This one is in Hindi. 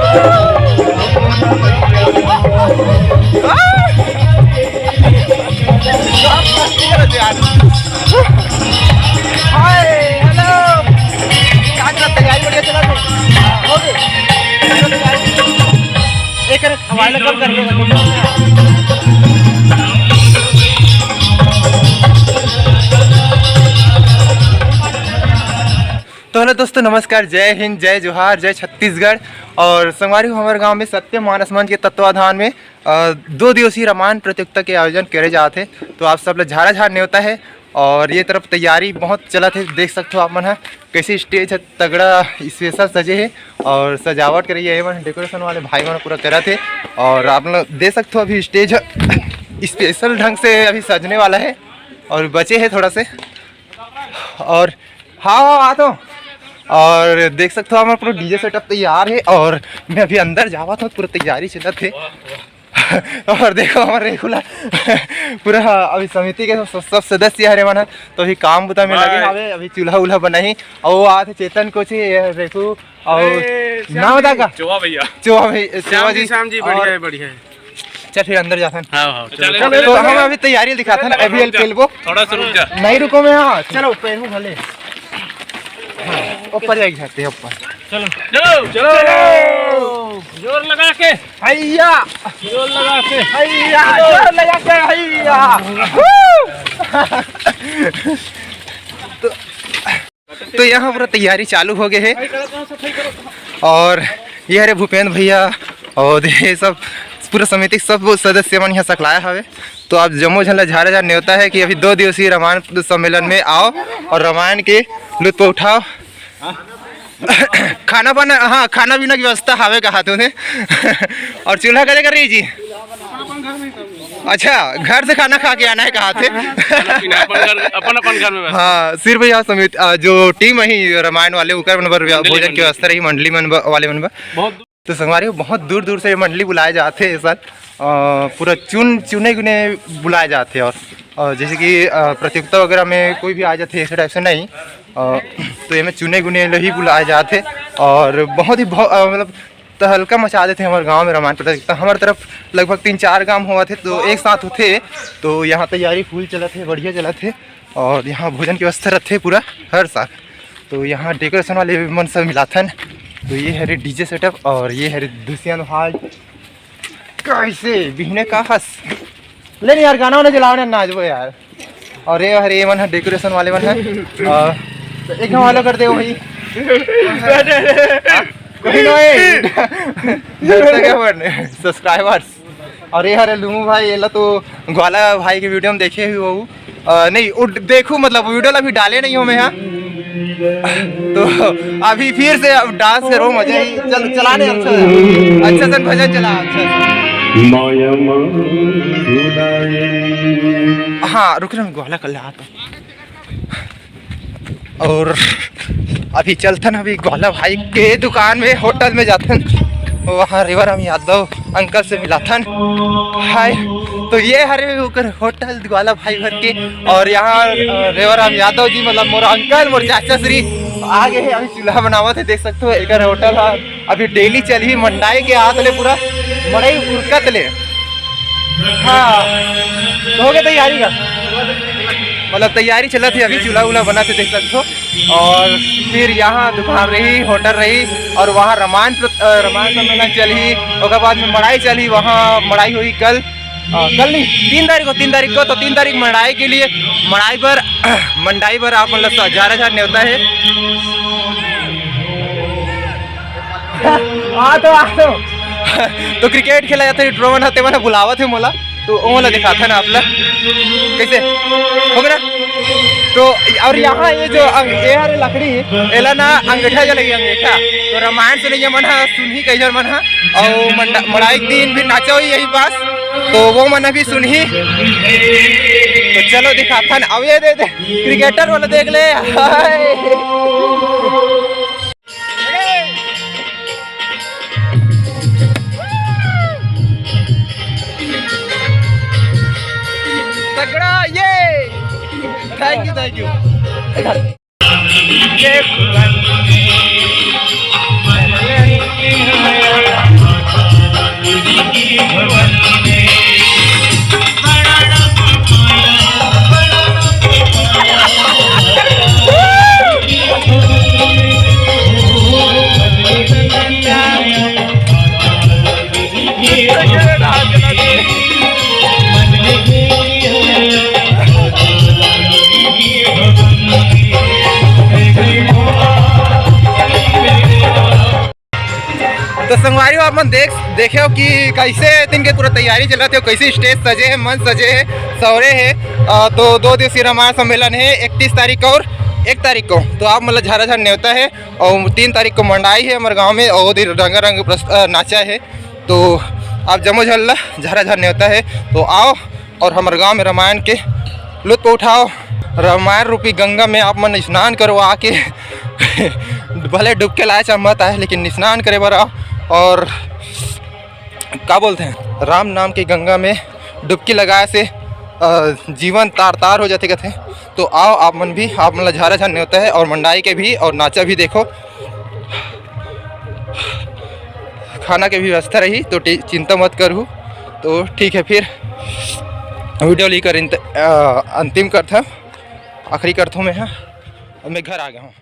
तो हेलो दोस्तों, नमस्कार, जय हिंद, जय जोहार, जय छत्तीसगढ़। और संगवारी हमारे गांव में सत्य मानस मंच के तत्वाधान में 2 दिवसीय रामायण प्रतियोगिता के आयोजन करे जाते। तो आप सब लोग झारा झार न्योता है और ये तरफ तैयारी बहुत चलत है। देख सकते हो आप मन है कैसे स्टेज है तगड़ा स्पेशल सजे है और सजावट करी है। मन डेकोरेशन वाले भाई मन पूरा करा थे और आप लोग देख सकते हो अभी स्टेज स्पेशल ढंग से अभी सजने वाला है और बचे है थोड़ा से। और हाँ तो और देख सकते हो हमारा पूरा डीजे सेटअप तैयार है और मैं अभी अंदर जावा था, पूरा तैयारी चला थे। और देखो हमारे रेगुलर पूरा अभी समिति के सब सदस्य हरे मन, तो अभी काम बुता में लगे हवे। अभी चूल्हा उल्हा बनाई और वो आते चेतन को रेखू और नाम बता का चोवा भैया, चोवा जी, श्याम जी, बढ़िया है, बढ़िया है। चल फिर अंदर जाता है। तो हम अभी तैयारी दिखाते हैं। अभी एल्बो थोड़ा सा रुक जा, नहीं रुको मैं। हाँ चलो पैरू भले ऊपर जाते हैं ऊपर। चलो चलो चलो जोर लगा के हैया, जोर लगा के हैया, जोर लगा के हैया। तो यहाँ पूरा तैयारी चालू हो गए है और ये हरे भूपेंद्र भैया और ये सब पूरा समिति सब सदस्य मन यहाँ सकलाया हवे। तो आप जम्मू झल्ला झारा झार न्योता है कि अभी 2 दिवसीय रामायण सम्मेलन में आओ और रामायण के लुत्फ उठाओ। खाना पाना, हाँ खाना पीना की व्यवस्था हावे का हाथों में। और चूल्हा करे कर रही जी? अच्छा, घर से खाना खा के आना है कहा थे? अपन घर में। हाँ सिर्फ यहाँ समिति जो टीम है रामायण वाले उकर भोजन की व्यवस्था रही मंडली मन वाले मन बहुत। तो संगवारी बहुत दूर दूर से मंडली बुलाए जाते हैं सर, पूरा चुने गुने बुलाए जाते हैं। और जैसे कि प्रतियोगिता वगैरह में कोई भी आ जाते ऐसे टाइप से नहीं, तो ये में चुने गुने ही बुलाए जाते और बहुत ही मतलब तहलका मचा देते हमारे गांव में रामायण प्रतियोगिता। हमारे तरफ लगभग 3-4 गांव हुआ थे तो एक साथ होते। तो यहाँ तैयारी फुल चला थे, बढ़िया चला थे और यहाँ भोजन की व्यवस्था रहते पूरा हर साल। तो यहाँ डेकोरेशन वाले मन सब मिलाथन। तो ये है डीजे सेटअप और ये है दुष्यंत भाई कैसे बिहने का हंस ले यार, गाना वाना चलाओ नाचबो यार। और ये हरे मन है डेकोरेशन वाले मन है, तो एक हवाला कर दे वही सब्सक्राइबर्स। और ये हरे लूमू भाई ये तो ग्वाला भाई की वीडियो में देखे हुए वो नहीं देखूँ, मतलब वीडियो अभी डाले नहीं हो मैं यहाँ। तो अभी फिर से अब डांस करो, मजा ही चलाने अच्छा सन भजन चला अच्छा। हाँ रुक रहा ग्वाला कर रहा था। और अभी चलथन अभी ग्वाला भाई के दुकान में होटल में जाथन, वहाँ रेवराम यादव अंकल से मिलाथन। हाय तो ये हरे होटल ग्वाला भाई भर के और यहाँ रेवराम यादव जी मतलब मोर अंकल मोर चाचा श्री आगे है। अभी चूल्हा बनावा थे, देख सकते हो एक होटल है अभी डेली चली मंडाई के हाथ ले पूरा मड़ई उड़कत ले। हाँ तो हो गया तैयारी का, मतलब तैयारी चला थी, अभी चूल्हा उल्हा बना थे देख सकते हो। और फिर यहाँ दुकान रही, होटल रही और वहाँ रामायण सम्मेलन चली। उसके बाद में मड़ाई चली, वहाँ मड़ाई हुई कल नहीं 3 तारीख को। तो 3 तारीख मड़ाई के लिए मंडाई पर आप मतलब झारा झार न्योता है। तो क्रिकेट खेला जाता है, ड्रोन हते मैंने बुलावा थे मोला, तो वो वाला दिखाता ना आप लोग कैसे हो गया। तो और यहाँ ये जो ये हरे लकड़ी एला ना अंगूठा जलेगी अंगूठा, तो रामायण से नहीं मन सुनही कैसे मन और मड़ाई दिन भी नाचा हुई यही पास, तो वो मन भी सुनही। तो चलो दिखाता ना, अब ये दे क्रिकेटर वाला देख ले। तगड़ा ये, थैंक यू। तो संगवारी आप मन देखे हो कि कैसे दिन के पूरा तैयारी चल रहा हो, कैसे स्टेज सजे है, मंच सजे है, सौरे है। तो 2 दिवसीय रामायण सम्मेलन है 31 तारीख को और 1 तारीख को। तो आप मतलब झारा झार न्योता है और 3 तारीख को मंडाई है हमारे गांव में और रंग नाचा है। तो आप जमो झल्ला झारा झार न्योता है, तो आओ और हमारे गांव में रामायण के लुत्फ उठाओ। रामायण रूपी गंगा में आप मन स्नान करो आके भले डुबके लाए मत आए, लेकिन स्नान करे बार आओ और क्या बोलते हैं, राम नाम की गंगा में डुबकी लगाए से जीवन तार तार हो जाते कहते। तो आओ आप मन भी, आप मतलब झारा झार होता है और मंडाई के भी और नाचा भी देखो। खाना की भी व्यवस्था रही तो चिंता मत करूँ। तो ठीक है, फिर वीडियो लेकर अंतिम करता, आखिरी करता हूँ मैं। हाँ, मैं घर आ गया हूँ।